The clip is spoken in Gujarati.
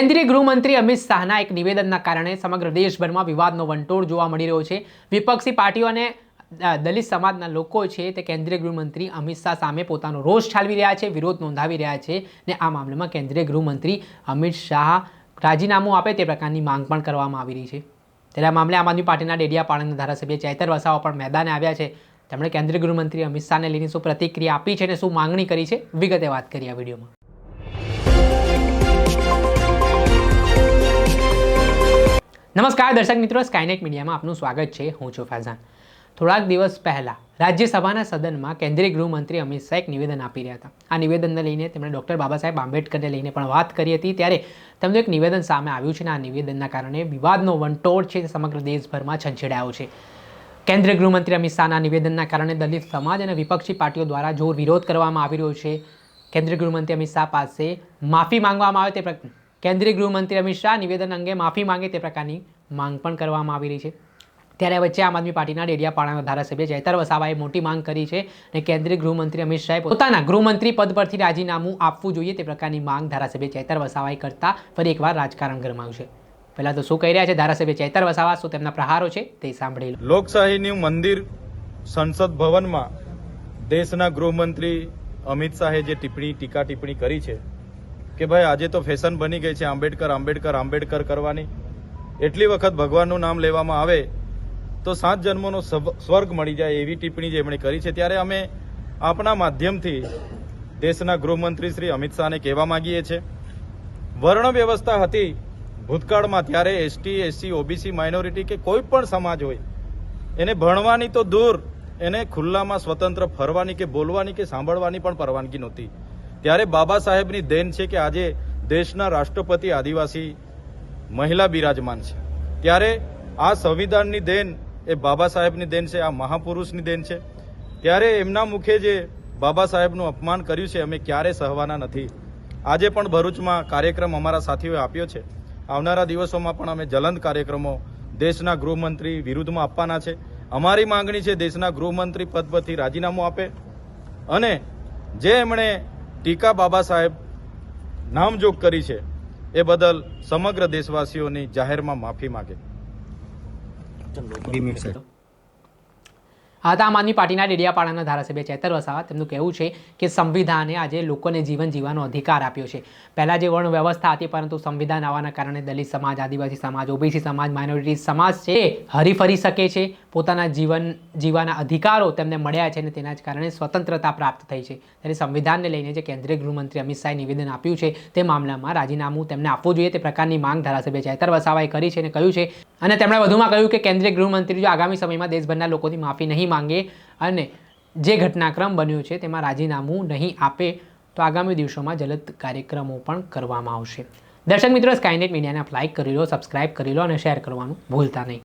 કેન્દ્રીય ગૃહમંત્રી અમિત શાહના એક નિવેદનના કારણે સમગ્ર દેશભરમાં વિવાદનો વંટોળ જોવા મળી રહ્યો છે। વિપક્ષી પાર્ટીઓ અને દલિત સમાજના લોકો છે તે કેન્દ્રીય ગૃહમંત્રી અમિત શાહ સામે પોતાનો રોષ ઠાલવી રહ્યા છે, વિરોધ નોંધાવી રહ્યા છે ને આ મામલામાં કેન્દ્રીય ગૃહમંત્રી અમિત શાહ રાજીનામું આપે તે પ્રકારની માંગ પણ કરવામાં આવી રહી છે। ત્યારે આ મામલે આમ આદમી પાર્ટીના ડેડિયાપાડાના ધારાસભ્ય ચૈતર વસાવા પણ મેદાને આવ્યા છે। તેમણે કેન્દ્રીય ગૃહમંત્રી અમિત શાહને લઈને શું પ્રતિક્રિયા આપી છે અને શું માંગણી કરી છે, વિગતે વાત કરી આ વિડીયોમાં। નમસ્કાર દર્શક મિત્રો, સ્કાયનેટ મીડિયામાં આપનું સ્વાગત છે। હું છું ફૈઝાન। થોડાક દિવસ પહેલા રાજ્યસભાના સદનમાં કેન્દ્રીય ગૃહમંત્રી અમિત શાહ એક નિવેદન આપી રહ્યા હતા। આ નિવેદનને લઈને તેમણે ડૉક્ટર બાબા સાહેબ આંબેડકરને લઈને પણ વાત કરી હતી। ત્યારે તેમનું એક નિવેદન સામે આવ્યું છે અને આ નિવેદનના કારણે વિવાદનો વંટોળ છે તે સમગ્ર દેશભરમાં છંછેડાયો છે। કેન્દ્રીય ગૃહમંત્રી અમિત શાહના નિવેદનના કારણે દલિત સમાજ અને વિપક્ષી પાર્ટીઓ દ્વારા જોર વિરોધ કરવામાં આવી રહ્યો છે। કેન્દ્રીય ગૃહમંત્રી અમિત શાહ પાસે માફી માંગવામાં આવે તે કેન્દ્રીય ગૃહમંત્રી અમિત શાહ નિવેદન અંગે માફી માંગે તે પ્રકારની માંગ પણ કરવામાં આવી રહી છે। ત્યારે વચ્ચે આમ આદમી પાર્ટીના ડેડિયાપાડાના ધારાસભ્ય ચૈતર વસાવાએ મોટી માંગ કરી છે અને કેન્દ્રીય ગૃહમંત્રી અમિત શાહે પોતાના ગૃહમંત્રી પદ પરથી રાજીનામું આપવું જોઈએ તે પ્રકારની માંગ ધારાસભ્ય ચૈતર વસાવાએ કરતા ફરી એકવાર રાજકારણ ગરમાયું છે। પહેલા તો શું કહી રહ્યા છે ધારાસભ્ય ચૈતર વસાવા, શું તેમના પ્રહારો છે તે સાંભળી લો। લોકશાહીનું મંદિર સંસદ ભવનમાં દેશના ગૃહમંત્રી અમિત શાહે જે ટીકા ટિપ્પણી કરી છે કે ભાઈ આજે તો ફેશન બની ગઈ છે આંબેડકર આંબેડકર આંબેડકર કરવાની। એટલી વખત ભગવાનનું નામ લેવામાં આવે તો 7 જન્મોનો સ્વર્ગ મળી જાય એવી ટિપ્પણી જે એમણે કરી છે। ત્યારે અમે આપણા માધ્યમથી દેશના ગૃહમંત્રી શ્રી અમિત શાહને કહેવા માંગીએ છીએ, વર્ણ વ્યવસ્થા હતી ભૂતકાળમાં ત્યારે એસટી, એસસી, ઓબીસી, માઇનોરિટી કે કોઈ પણ સમાજ હોય એને ભણવાની તો દૂર, એને ખુલ્લામાં સ્વતંત્ર ફરવાની કે બોલવાની કે સાંભળવાની પણ પરવાનગી નહોતી। ત્યારે બાબા સાહેબની દેન છે કે આજે દેશના રાષ્ટ્રપતિ આદિવાસી મહિલા બિરાજમાન છે। ત્યારે આ સંવિધાનની દેન એ બાબા સાહેબની દેન છે, આ મહાપુરુષની દેન છે। ત્યારે એમના મુખે જે બાબા સાહેબનું અપમાન કર્યું છે અમે ક્યારે સહવાના નથી। આજે પણ ભરૂચમાં કાર્યક્રમ અમારા સાથીઓએ આપ્યો છે। આવનારા દિવસોમાં પણ અમે જલંદ કાર્યક્રમો દેશના ગૃહમંત્રી વિરુદ્ધમાં આપવાના છે। અમારી માંગણી છે દેશના ગૃહમંત્રી પદ પરથી રાજીનામું આપે અને જે એમણે ટીકા બાબા સાહેબ નામજોગ કરી છે એ બદલ સમગ્ર દેશવાસીઓની જાહેરમાં માફી માંગે। આ આમ આદમી પાર્ટીના ડેડિયાપાડાના ધારાસભ્ય ચૈતર વસાવા, તેમનું કહેવું છે કે સંવિધાને આજે લોકોને જીવન જીવવાનો અધિકાર આપ્યો છે। પહેલાં જે વર્ણ વ્યવસ્થા હતી પરંતુ સંવિધાન આવવાના કારણે દલિત સમાજ, આદિવાસી સમાજ, ઓબીસી સમાજ, માઇનોરિટી સમાજ છે હરીફરી શકે છે, પોતાના જીવન જીવવાના અધિકારો તેમને મળ્યા છે અને તેના જ કારણે સ્વતંત્રતા પ્રાપ્ત થઈ છે। ત્યારે સંવિધાનને લઈને જે કેન્દ્રીય ગૃહમંત્રી અમિત શાહે નિવેદન આપ્યું છે તે મામલામાં રાજીનામું તેમને આપવું જોઈએ તે પ્રકારની માંગ ધારાસભ્ય ચૈતર વસાવાએ કરી છે અને કહ્યું છે અને તેમણે વધુમાં કહ્યું કે કેન્દ્રીય ગૃહમંત્રી જો આગામી સમયમાં દેશભરના લોકોની માફી નહીં માંગે અને જે ઘટનાક્રમ બન્યો છે તેમાં રાજીનામું નહીં આપે તો આગામી દિવસોમાં જલદ કાર્યક્રમો પણ કરવામાં આવશે। દર્શક મિત્રો, સ્કાયનેટ મીડિયાને આપ લાઇક કરી લો, સબસ્ક્રાઇબ કરી લો અને શેર કરવાનું ભૂલતા નહીં।